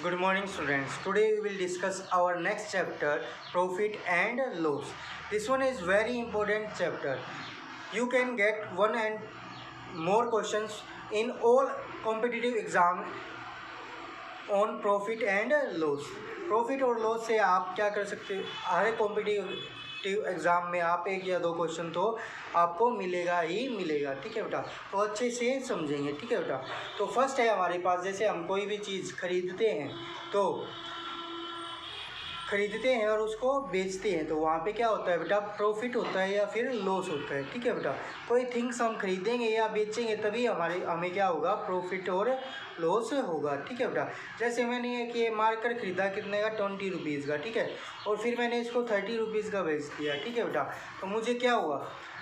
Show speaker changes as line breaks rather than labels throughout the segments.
Good morning, students. Today we will discuss our next chapter, profit and loss. This one is very important chapter. You can get one and more questions in all competitive exam on profit and loss. Profit और loss से आप क्या कर सकते हो, हर competitive exam में आप एक या दो क्वेश्चन तो आपको मिलेगा ही मिलेगा। ठीक है बेटा, तो अच्छे से समझेंगे। ठीक है बेटा, तो फर्स्ट है हमारे पास, जैसे हम कोई भी चीज़ खरीदते हैं तो खरीदते हैं और उसको बेचते हैं, तो वहाँ पे क्या होता है बेटा, प्रॉफिट होता है या फिर लॉस होता है। ठीक है बेटा, कोई थिंग्स हम खरीदेंगे या बेचेंगे तभी हमें क्या होगा, प्रॉफिट और लॉस होगा। ठीक है बेटा, जैसे मैंने ये मार्कर खरीदा कितने का, 20 रुपीज़ का। ठीक है, और फिर मैंने इसको 30 रुपीज़ का बेच दिया। ठीक है बेटा, तो मुझे क्या हुआ,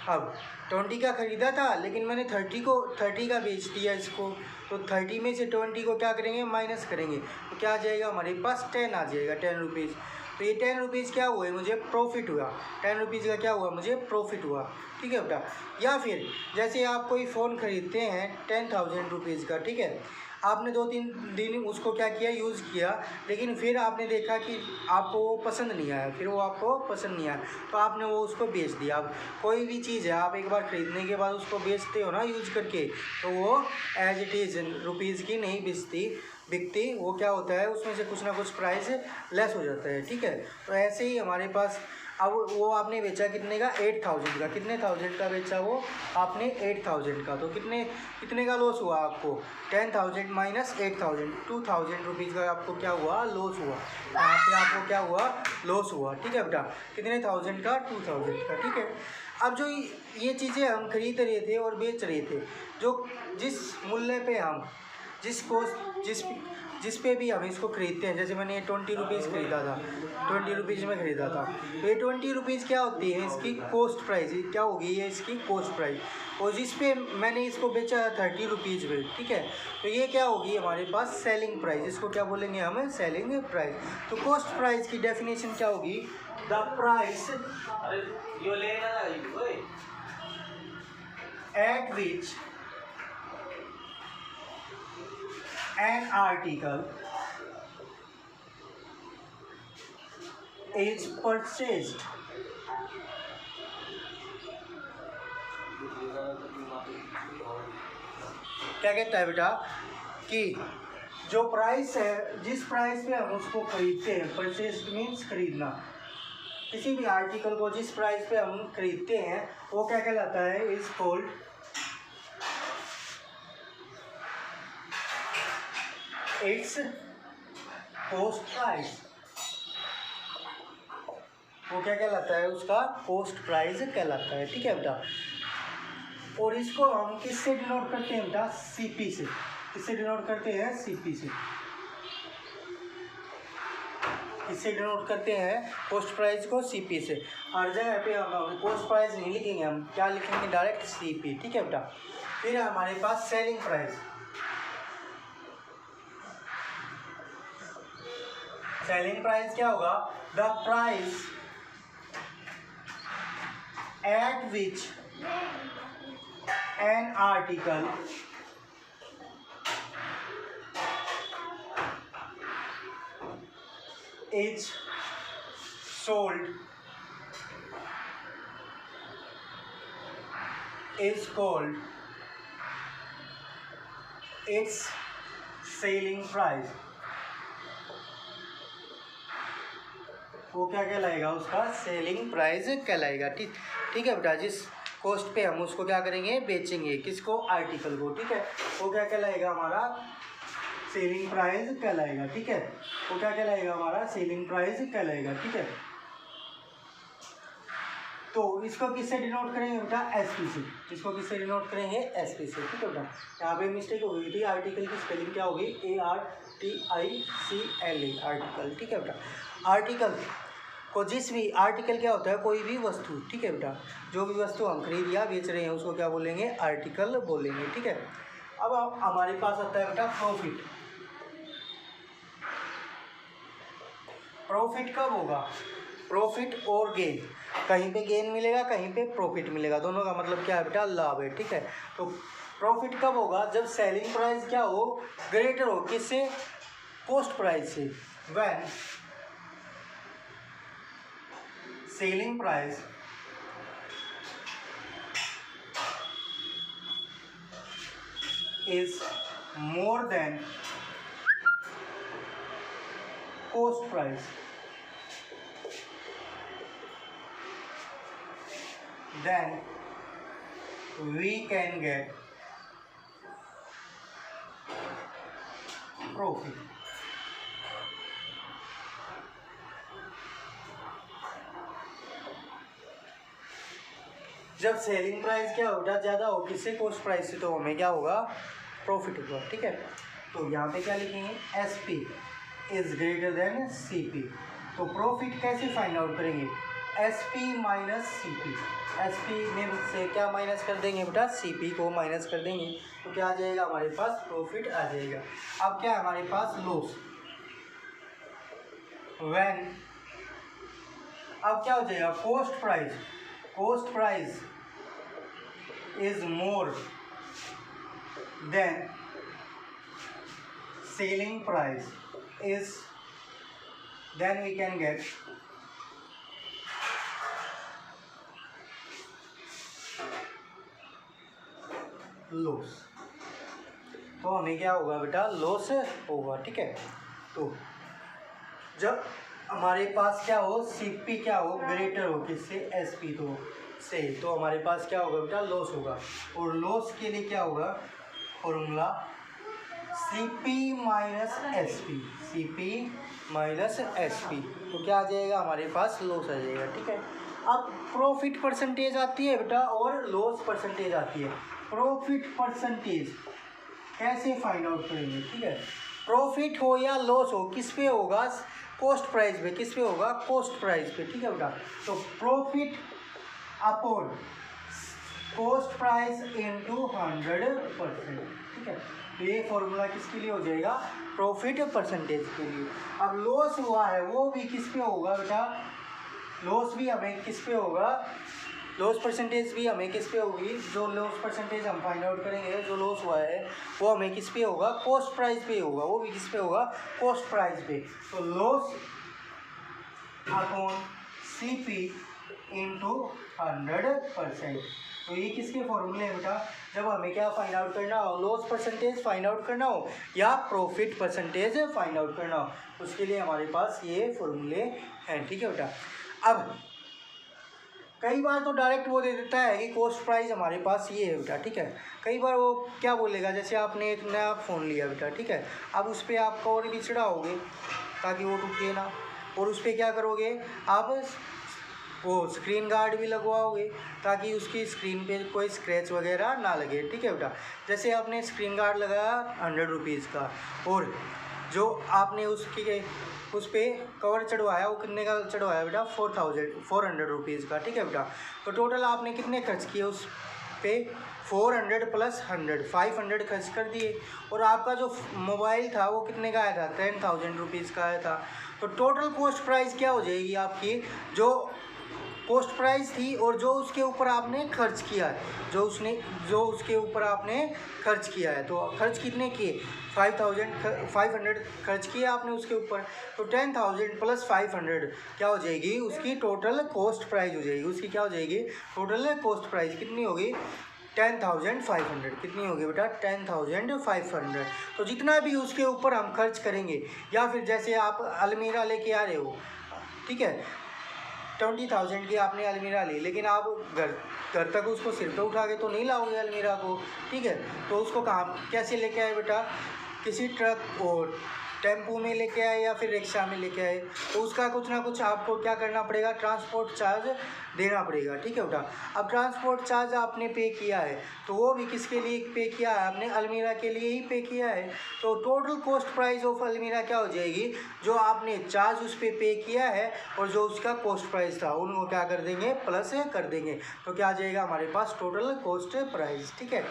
अब 20 का ख़रीदा था लेकिन मैंने 30 का बेच दिया इसको, तो 30 में से 20 को क्या करेंगे, माइनस करेंगे, तो क्या आ जाएगा हमारे पास, 10 आ जाएगा, 10 रुपीज़। तो ये 10 रुपीज़ क्या हुए, मुझे प्रॉफिट हुआ। 10 रुपीज़ का क्या हुआ, मुझे प्रॉफिट हुआ। ठीक है बेटा, या फिर जैसे आप कोई फ़ोन ख़रीदते हैं 10,000 रुपीज़ का। ठीक है, आपने 2-3 दिन उसको क्या किया, यूज़ किया, लेकिन फिर आपने देखा कि आपको वो पसंद नहीं आया, फिर वो आपको पसंद नहीं आया तो आपने वो उसको बेच दिया। अब कोई भी चीज़ है, आप एक बार ख़रीदने के बाद उसको बेचते हो ना यूज करके, तो वो एज इट इज़ रुपीज़ की नहीं बिकती, वो क्या होता है, उसमें से कुछ ना कुछ प्राइस लेस हो जाता है। ठीक है, तो ऐसे ही हमारे पास, अब वो आपने बेचा कितने का, 8,000 का। कितने थाउजेंड का बेचा वो आपने, 8,000 का, तो कितने का लॉस हुआ आपको, 10,000 माइनस 8,000, 2,000 रुपीज़ का आपको क्या हुआ, लॉस हुआ। यहाँ पे आपको क्या हुआ, लॉस हुआ। ठीक है बेटा, कितने थाउजेंड का, 2,000 का। ठीक है, अब जो ये चीज़ें हम खरीद रहे थे और बेच रहे थे, जो जिस मूल्य पे हम जिस पे भी हम इसको खरीदते हैं, जैसे मैंने 20 रुपीज़ खरीदा था, 20 रुपीज़ में ख़रीदा था, तो ये 20 रुपीज़ क्या होती है, इसकी कॉस्ट प्राइस क्या होगी, ये इसकी कॉस्ट प्राइस, और जिस पे मैंने इसको बेचा 30 रुपीज़ में। ठीक है, तो ये क्या होगी हमारे पास, सेलिंग प्राइस, इसको क्या बोलेंगे हम, सेलिंग प्राइस। तो कॉस्ट प्राइस की डेफिनेशन क्या होगी, the price at which an article is purchased क्या कहता है बेटा, कि जो प्राइस है, जिस प्राइस पे हम उसको खरीदते हैं, परचेज मीन्स खरीदना, किसी भी आर्टिकल को जिस प्राइस पे हम खरीदते हैं वो क्या कहलाता है, is called its cost price. वो क्या कहलाता है, उसका कॉस्ट प्राइस कहलाता है। ठीक है बेटा, और इसको हम किससे डिनोट करते हैं बेटा, सीपी से। किससे डिनोट करते हैं, सीपी से। इससे डिनोट करते हैं कॉस्ट प्राइस को, सीपी से। हर जगह पे हम कॉस्ट प्राइस नहीं लिखेंगे, हम क्या लिखेंगे, डायरेक्ट सीपी। ठीक है बेटा, फिर हमारे पास सेलिंग प्राइस। सेलिंग प्राइस क्या होगा, the price at which an article is sold is called its selling price। वो क्या कहलाएगा, उसका सेलिंग प्राइस कहलाएगा। ठीक है बेटा, जिस कॉस्ट पे हम उसको क्या करेंगे, बेचेंगे, किसको, आर्टिकल को। ठीक है, वो क्या कहलाएगा, हमारा सेलिंग प्राइस कहलाएगा। ठीक है, वो क्या कहलाएगा, हमारा सेलिंग प्राइस कहलाएगा। ठीक है, तो इसको किससे डिनोट करेंगे बेटा, एसपी से। इसको किससे डिनोट करेंगे, एसपी से। ठीक है बेटा, यहाँ पे मिस्टेक हो गई थी, आर्टिकल की स्पेलिंग क्या होगी, ARTICLE, आर्टिकल। ठीक है बेटा, आर्टिकल को जिस भी, आर्टिकल क्या होता है, कोई भी वस्तु। ठीक है बेटा, जो भी वस्तु हम खरीद या बेच रहे हैं उसको क्या बोलेंगे, आर्टिकल बोलेंगे। ठीक है, अब हमारे पास आता है बेटा प्रॉफिट। प्रॉफिट कब होगा, प्रॉफिट और गेन, कहीं पे गेन मिलेगा, कहीं पे प्रॉफिट मिलेगा, दोनों का मतलब क्या है बेटा, लाभ है। ठीक है, तो प्रॉफिट कब होगा, जब सेलिंग प्राइस क्या हो, ग्रेटर हो, किससे, कॉस्ट प्राइस से। When selling price is more than cost price, then we can get profit. जब सेलिंग प्राइस क्या होगा ज़्यादा हो किससे कॉस्ट प्राइस से, तो हमें क्या होगा प्रॉफिट होगा। ठीक है, तो यहाँ पे क्या लिखेंगे, S P is greater than C P. तो प्रॉफिट कैसे फाइंड आउट करेंगे, S P minus C P. S P में से क्या माइनस कर देंगे बेटा, सी पी को माइनस कर देंगे, तो क्या आ जाएगा हमारे पास, प्रॉफिट आ जाएगा। अब क्या है हमारे पास, लॉस। व्हेन अब क्या हो जाएगा, cost price is more than selling price is, then we can get loss। तो हमें क्या होगा बेटा, लॉस होगा। ठीक है, तो जब हमारे पास क्या हो, सीपी क्या हो, ग्रेटर हो किससे, एसपी तो हमारे पास क्या होगा बेटा, लॉस होगा। और लॉस के लिए क्या होगा, formula CP minus SP, CP minus SP, तो क्या आ जाएगा हमारे पास, लॉस आ जाएगा। ठीक है, अब प्रॉफिट परसेंटेज आती है बेटा और लॉस परसेंटेज आती है। प्रॉफिट परसेंटेज कैसे फाइंड आउट करेंगे, ठीक है, प्रॉफिट हो या लॉस हो किस पे होगा, कॉस्ट प्राइस पे, किस पे होगा, कॉस्ट प्राइस पे। ठीक है बेटा, तो profit upon cost price into 100%। ठीक है, तो ये फॉर्मूला किसके लिए हो जाएगा, प्रॉफिट परसेंटेज के लिए। अब लॉस हुआ है वो भी किस पे होगा बेटा, लॉस भी हमें किस पे होगा, लॉस परसेंटेज भी हमें किस पे होगी, जो लॉस परसेंटेज हम फाइंड आउट करेंगे, जो लॉस हुआ है वो हमें किस पे होगा, कॉस्ट प्राइस पे होगा, वो भी किस पे होगा, कॉस्ट प्राइस पे। तो loss upon C P into 100%। तो ये किसके फॉर्मूले हैं बेटा, जब हमें क्या फाइंड आउट करना हो, लॉस परसेंटेज फाइंड आउट करना हो या प्रॉफिट परसेंटेज फाइंड आउट करना हो, उसके लिए हमारे पास ये फॉर्मूले हैं। ठीक है बेटा, अब कई बार तो डायरेक्ट वो दे देता है कि कॉस्ट प्राइस हमारे पास ये है बेटा। ठीक है, कई बार वो क्या बोलेगा, जैसे आपने एक नया फ़ोन लिया बेटा, ठीक है, अब उस पर आप और भी चढ़ाओगे ताकि वो टूटे ना, और उस पर क्या करोगे, आप वो स्क्रीन गार्ड भी लगवाओगे ताकि उसकी स्क्रीन पे कोई स्क्रैच वगैरह ना लगे। ठीक है बेटा, जैसे आपने स्क्रीन गार्ड लगाया 100 रुपीज़ का, और जो आपने उसकी उस पर कवर चढ़वाया वो कितने का चढ़वाया बेटा, 400 रुपीज़ का। ठीक है बेटा, तो टोटल आपने कितने खर्च किए उस पे, 400 प्लस 100, 500 खर्च कर दिए, और आपका जो मोबाइल था वो कितने का आया था, 10,000 रुपीज़ का आया था। तो टोटल कॉस्ट प्राइस क्या हो जाएगी आपकी, जो कॉस्ट प्राइस थी और जो उसके ऊपर आपने खर्च किया है, जो उसके ऊपर आपने खर्च किया है, तो खर्च कितने किए, 500 खर्च किया आपने उसके ऊपर, तो 10,000 प्लस 500 क्या हो जाएगी, उसकी टोटल कॉस्ट प्राइस हो जाएगी। उसकी क्या हो जाएगी, टोटल कॉस्ट प्राइस कितनी होगी, 10,500। कितनी होगी बेटा, 10,500। तो जितना भी उसके ऊपर हम खर्च करेंगे, या फिर जैसे आप अलमीरा लेके आ रहे हो, ठीक है, 20,000 की आपने अलमीरा ली, लेकिन आप घर तक उसको सिर पे उठा के तो नहीं लाओगे अलमीरा को। ठीक है, तो उसको कहाँ कैसे लेके आए बेटा, किसी ट्रक और टेम्पू में लेके आए या फिर रिक्शा में लेके आए, तो उसका कुछ ना कुछ आपको क्या करना पड़ेगा, ट्रांसपोर्ट चार्ज देना पड़ेगा। ठीक है बेटा, अब ट्रांसपोर्ट चार्ज आपने पे किया है, तो वो भी किसके लिए पे किया है आपने, अलमीरा के लिए ही पे किया है। तो टोटल कॉस्ट प्राइस ऑफ अलमीरा क्या हो जाएगी, जो आपने चार्ज उस पर पे किया है और जो उसका कॉस्ट प्राइस था उनको क्या कर देंगे, प्लस कर देंगे, तो क्या आ जाएगा हमारे पास, टोटल कॉस्ट प्राइस। ठीक है,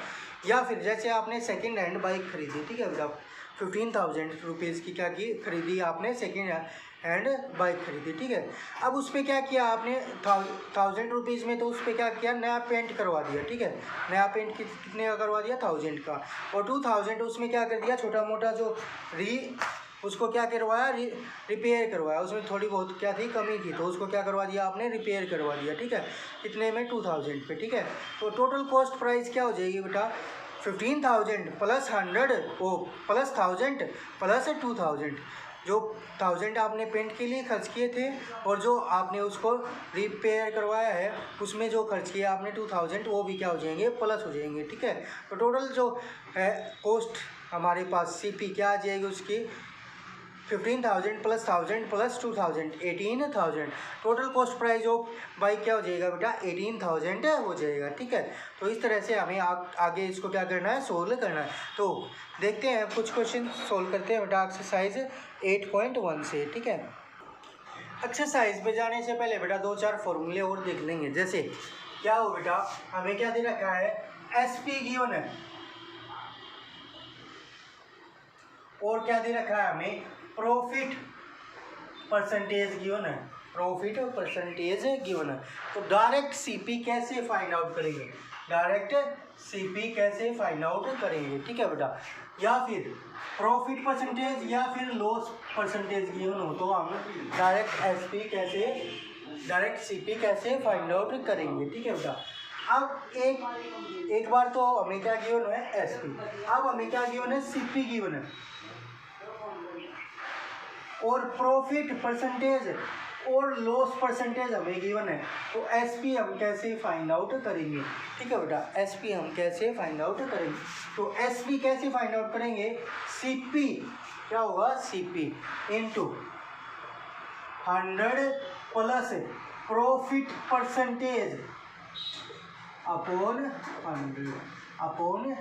या फिर जैसे आपने सेकेंड हैंड बाइक खरीदी, ठीक है बेटा, 15,000 रुपीज़ की क्या की खरीदी आपने, सेकेंड हैंड बाइक खरीदी। ठीक है, अब उस पर क्या किया आपने, 1,000 रुपीज़ में तो उस पर क्या किया, नया पेंट करवा दिया। ठीक है, नया पेंट कितने का करवा दिया, 1,000 का, और 2,000 उसमें क्या कर दिया, छोटा मोटा जो उसको क्या करवाया, रिपेयर करवाया, उसमें थोड़ी बहुत क्या थी, कमी थी, तो उसको क्या करवा दिया आपने, रिपेयर करवा दिया, ठीक है। कितने में, 2000 पे, ठीक है। तो टोटल कॉस्ट प्राइस क्या हो जाएगी बेटा, 15,000 प्लस 100 ओ प्लस 1000 प्लस 2000, जो 1000 आपने पेंट के लिए खर्च किए थे और जो आपने उसको रिपेयर करवाया है उसमें जो खर्च किया आपने 2000, वो भी क्या हो जाएंगे, प्लस हो जाएंगे, ठीक है। तो टोटल जो है कॉस्ट हमारे पास सीपी क्या आ जाएगी उसकी, 15,000 plus 1000 plus 2000, 18,000। Total cost price of bike क्या हो जाएगा बेटा, 18,000 हो जाएगा, ठीक है। तो इस तरह से हमें आगे इसको क्या करना है, सोल्व करना है। तो देखते हैं कुछ क्वेश्चन सोल्व करते हैं बेटा एक्सरसाइज 8.1 से, ठीक है। एक्सरसाइज पे जाने से पहले बेटा 2-4 फॉर्मूले और देख लेंगे। जैसे क्या हो बेटा, हमें क्या दे रखा है, एसपी गिवन है और क्या दे रखा है हमें, प्रॉफिट परसेंटेज गिवन है, प्रॉफिट परसेंटेज गिवन है। तो डायरेक्ट सीपी कैसे फाइंड आउट करेंगे, डायरेक्ट सीपी कैसे फाइंड आउट करेंगे, ठीक है बेटा। या फिर प्रॉफिट परसेंटेज या फिर लॉस परसेंटेज गिवन हो तो हम डायरेक्ट एसपी कैसे, डायरेक्ट सीपी कैसे फाइंड आउट करेंगे, ठीक है बेटा। अब एक बार तो हमें क्या गिवन है, एसपी, अब हमें क्या गिवन है, सीपी गिवन है और प्रॉफिट परसेंटेज और लॉस परसेंटेज हमें गिवन है। तो एसपी हम कैसे फाइंड आउट करेंगे, ठीक है बेटा, एसपी हम कैसे फाइंड आउट करेंगे। तो एसपी कैसे फाइंड आउट करेंगे, सीपी क्या होगा, CP into 100 plus profit percentage upon 100,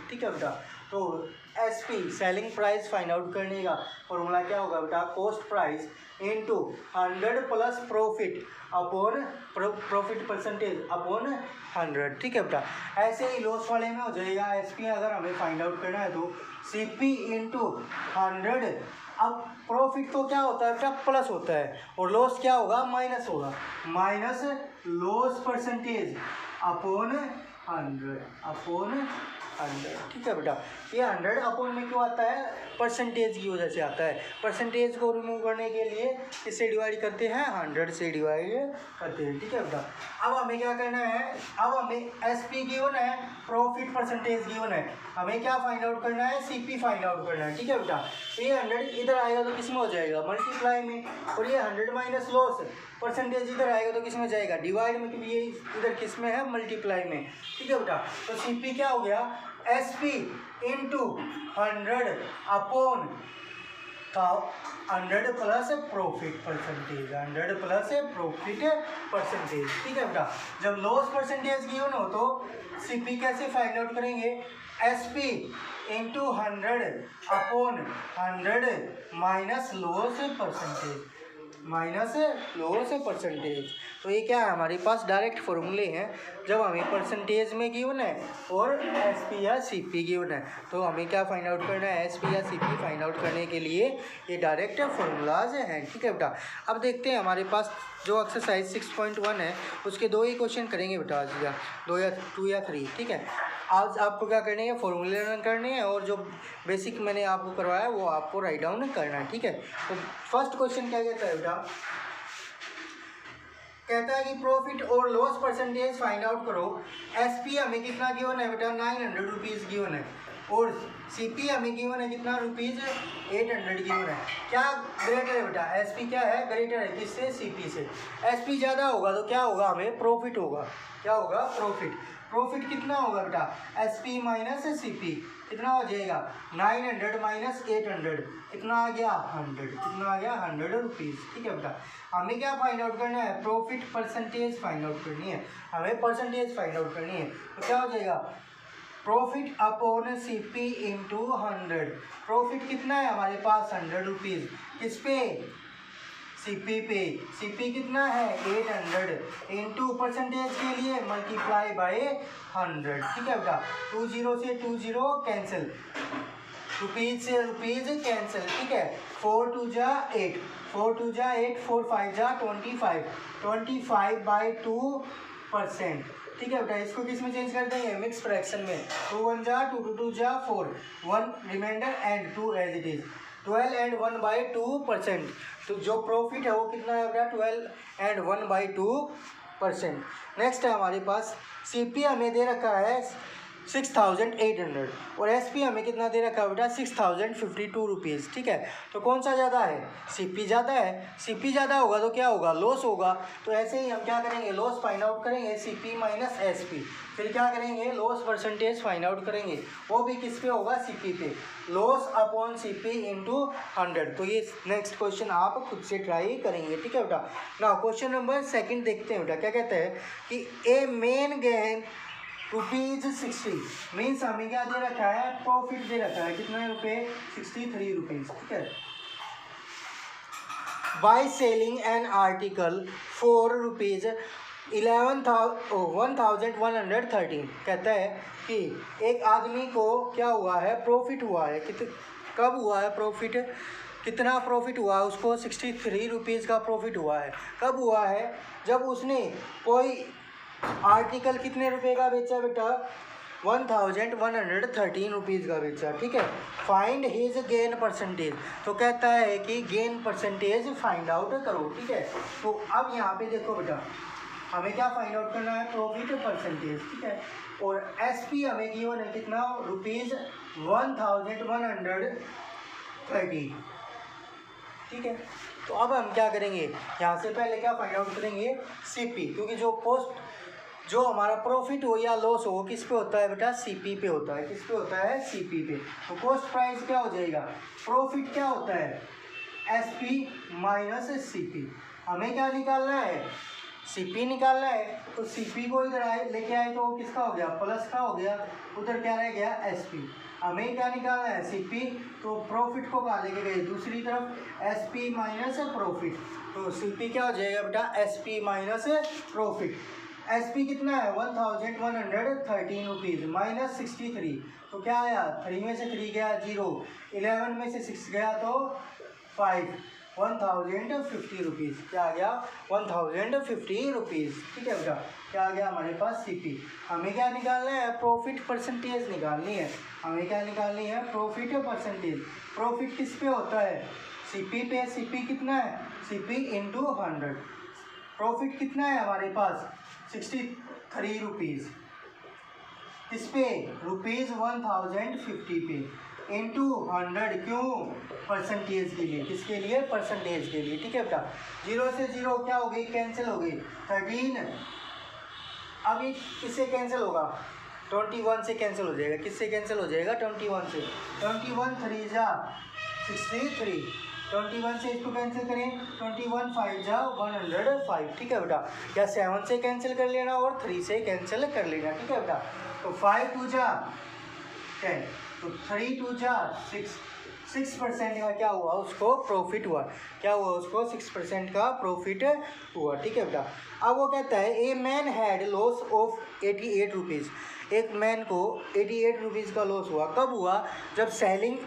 ठीक है बेटा। तो SP selling price find out करने का फॉर्मूला क्या होगा बेटा, cost price into 100 plus profit upon profit percentage upon 100, ठीक है बेटा। ऐसे ही लॉस वाले में हो जाएगा, एसपी अगर हमें फाइंड आउट करना है तो सीपी इंटू 100। अब प्रॉफिट तो क्या होता है बेटा, प्लस होता है और लॉस क्या होगा, माइनस होगा, माइनस लॉस परसेंटेज अपॉन 100, ठीक है बेटा। ये 100 अपॉन में क्यों आता है, परसेंटेज की वजह से आता है। परसेंटेज को रिमूव करने के लिए इससे डिवाइड करते हैं, 100 से डिवाइड करते हैं, ठीक है बेटा। अब हमें क्या करना है, अब हमें एसपी गिवन है, प्रॉफिट परसेंटेज गिवन है, हमें क्या फाइंड आउट करना है, सीपी फाइंड आउट करना है, ठीक है बेटा। ये 100 इधर आएगा तो किस में हो जाएगा, मल्टीप्लाई में, और ये 100 माइनस लॉस परसेंटेज इधर आएगा तो किस में जाएगा, डिवाइड में, क्योंकि ये इधर किस में है, मल्टीप्लाई में, ठीक है बेटा। तो सीपी क्या हो गया, SP into 100 upon 100 plus profit percentage, 100 plus profit percentage, ठीक है बेटा। जब लॉस परसेंटेज गिवन हो तो सीपी कैसे फाइंड आउट करेंगे, SP into 100 upon 100 minus loss percentage, minus loss percentage. तो ये क्या है, हमारे पास डायरेक्ट फॉर्मूले हैं जब हमें परसेंटेज में गिवन है और एसपी या सीपी गिवन है, तो हमें क्या फाइंड आउट करना है, एसपी या सीपी फाइंड आउट करने के लिए ये डायरेक्ट फॉर्मूलाज हैं, ठीक है बेटा। अब देखते हैं हमारे पास जो एक्सरसाइज 6.1 है उसके 2 ही क्वेश्चन करेंगे बेटा आज, या 2 या 3, ठीक है। आज आपको क्या करने हैं, फॉर्मूले रन करने हैं और जो बेसिक मैंने आपको करवाया वो आपको राइट डाउन करना है, ठीक है। तो फर्स्ट क्वेश्चन क्या कहता है बेटा, कहता है कि प्रॉफिट और लॉस परसेंटेज फाइंड आउट करो। एसपी हमें कितना गिवन है बेटा, 900 रुपीज़ गिवन है और सीपी हमें गिवन है कितना, रुपीज़ 800 गिवन है। क्या ग्रेटर है बेटा, एसपी क्या है, ग्रेटर है किससे, सीपी से। एसपी ज़्यादा होगा तो क्या होगा, हमें प्रॉफिट होगा, क्या होगा, प्रॉफिट। प्रॉफिट कितना होगा बेटा, एसपी माइनस सीपी, कितना हो जाएगा, 900 माइनस 800, कितना आ गया, 100, कितना आ गया, 100 रुपीज़, ठीक है बेटा। हमें क्या फाइंड आउट करना है, प्रॉफिट परसेंटेज फाइंड आउट करनी है, हमें परसेंटेज फाइंड आउट करनी है। तो क्या हो जाएगा, profit upon CP into 100। Profit कितना है हमारे पास, 100 रुपीज़, किस पे, सीपी पे। सीपी कितना है, 800 इंटू परसेंटेज के लिए मल्टीप्लाई बाय 100, ठीक है बेटा। 20 से 20 कैंसिल, रुपीज़ से रुपीज़ कैंसिल, ठीक है। 4 2 जा 8, 4 2 जा 8, 4 5 जा 25, 25/2%, ठीक है बेटा। इसको किस में चेंज कर देंगे, मिक्स फ्रैक्शन में। 2 1 जा 2 2 2 जा 4, 1 remainder and 2 as it is. 12 and 1/2%। तो जो प्रॉफिट है वो कितना है बेटा 12 एंड 1/2%। नेक्स्ट है हमारे पास CP हमें दे रखा है 6800 और SP हमें कितना दे रखा है बेटा 6052 रुपीज़। ठीक है, तो कौन सा ज़्यादा है? CP ज़्यादा है। CP ज़्यादा होगा तो क्या होगा? लॉस होगा। तो ऐसे ही हम क्या करेंगे? लॉस फाइंड आउट करेंगे CP माइनस SP। फिर क्या करेंगे? लॉस परसेंटेज फाइंड आउट करेंगे, वो भी किस पे होगा? CP पे। Loss upon CP into 100। तो ये नेक्स्ट क्वेश्चन आप खुद से ट्राई करेंगे। ठीक है बेटा। ना क्वेश्चन नंबर 2 देखते हैं बेटा। क्या कहते हैं कि ए मेन गेन ₹60 मीन्स हमें क्या दे रखा है? प्रॉफिट दे रखा है। कितने रुपए? 63 रुपीज़। ठीक है। By selling an article for ₹11,113। कहता है कि एक आदमी को क्या हुआ है? प्रॉफिट हुआ है। कब हुआ है प्रॉफिट? कितना प्रॉफिट हुआ है उसको? 63 रुपीज़ का प्रॉफिट हुआ है। कब हुआ है? जब उसने कोई आर्टिकल कितने रुपए का बेचा बेटा? 1113 रुपीज़ का बेचा। ठीक है। Find his gain percentage. तो कहता है कि गेन परसेंटेज फाइंड आउट करो। ठीक है। तो अब यहाँ पे देखो बेटा, हमें क्या फाइंड आउट करना है? Profit percentage. ठीक है। और SP हमें गिवन है कितना? ₹1130। ठीक है। तो अब हम क्या करेंगे? यहाँ से पहले क्या फाइंड आउट करेंगे? CP, क्योंकि जो हमारा प्रॉफिट हो या लॉस हो किस पे होता है बेटा? CP पे होता है। किस पे होता है? CP पे। तो कॉस्ट प्राइस क्या हो जाएगा? प्रॉफिट क्या होता है? SP minus CP। हमें क्या निकालना है? CP निकालना है। तो CP को इधर आए लेके आए तो किसका हो गया? प्लस का हो गया। उधर क्या रह गया? SP। हमें क्या निकालना है? CP। तो प्रॉफिट को कहाँ लेके गए? दूसरी तरफ। SP minus profit. तो CP क्या हो जाएगा बेटा? SP minus profit. SP कितना है? 1113 रुपीज़ माइनस 63। तो क्या आया? 3 में से 3 गया 0, 11 में से 6 गया तो 5, 1050 रुपीज़। क्या आ गया? 1050 रुपीज़। ठीक है बेटा। क्या आ गया हमारे पास? CP। हमें क्या निकालना है? प्रॉफिट परसेंटेज निकालनी है। हमें क्या निकालनी है? Profit percentage. प्रॉफिट किस पे होता है? CP पे। CP कितना है? CP into 100। प्रॉफिट कितना है हमारे पास? 63 रुपीज़। किस पे? ₹1050 पे इंटू 100। क्यों? परसेंटेज के लिए। किसके लिए? परसेंटेज के लिए। ठीक है बेटा। 0 से 0 क्या हो गई? कैंसिल हो गई। 13। अब ये किससे कैंसिल होगा? 21 से कैंसिल हो जाएगा। किससे कैंसिल हो जाएगा? 21 से। 21 3 जा 63। 21 से इसको कैंसिल करें। 21 5 जा 105। ठीक है बेटा। या 7 से कैंसिल कर लेना और 3 से कैंसिल कर लेना। ठीक है बेटा। तो 5 2 जा 10, तो 3 2 जा 6। 6% का क्या हुआ? उसको प्रॉफिट हुआ। क्या हुआ उसको? 6% का प्रॉफिट हुआ। ठीक है बेटा। अब वो कहता है a man had loss of 88 rupees. एक मैन को 88 रुपीज़ का लॉस हुआ। कब हुआ? जब सेलिंग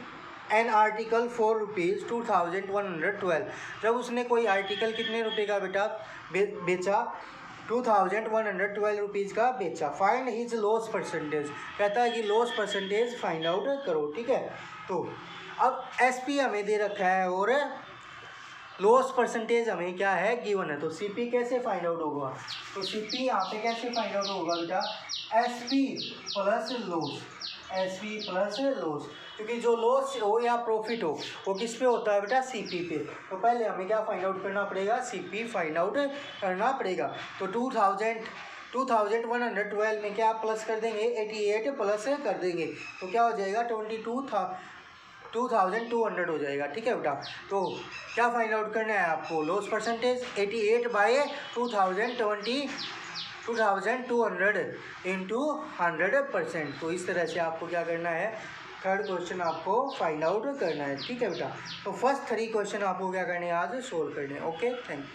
एन आर्टिकल फॉर ₹2112। जब उसने कोई आर्टिकल कितने रुपए का बेटा बेचा? 2112 रुपीज़ का बेचा। Find his loss percentage. कहता है कि लॉस परसेंटेज फाइंड आउट करो। ठीक है। तो अब SP हमें दे रखा है और लॉस परसेंटेज हमें क्या है? गिवन है। तो CP कैसे फाइंड आउट होगा? तो CP यहाँ पे कैसे फाइंड आउट होगा बेटा? SP plus loss. SP plus loss. क्योंकि जो लॉस हो या प्रॉफिट हो वो किस पे होता है बेटा? CP पे। तो पहले हमें क्या फाइंड आउट करना पड़ेगा? CP फाइंड आउट करना पड़ेगा। तो 2112 में क्या प्लस कर देंगे? 88 प्लस कर देंगे तो क्या हो जाएगा? 2200 हो जाएगा। ठीक है बेटा। तो क्या फाइंड आउट करना है आपको? Loss percentage 88/2200 into 100%। तो इस तरह से आपको क्या करना है? थर्ड क्वेश्चन आपको फाइंड आउट करना है। ठीक है बेटा। तो फर्स्ट 3 क्वेश्चन आपको क्या करने हैं? आज सोल्व करने हैं। Okay, thank you.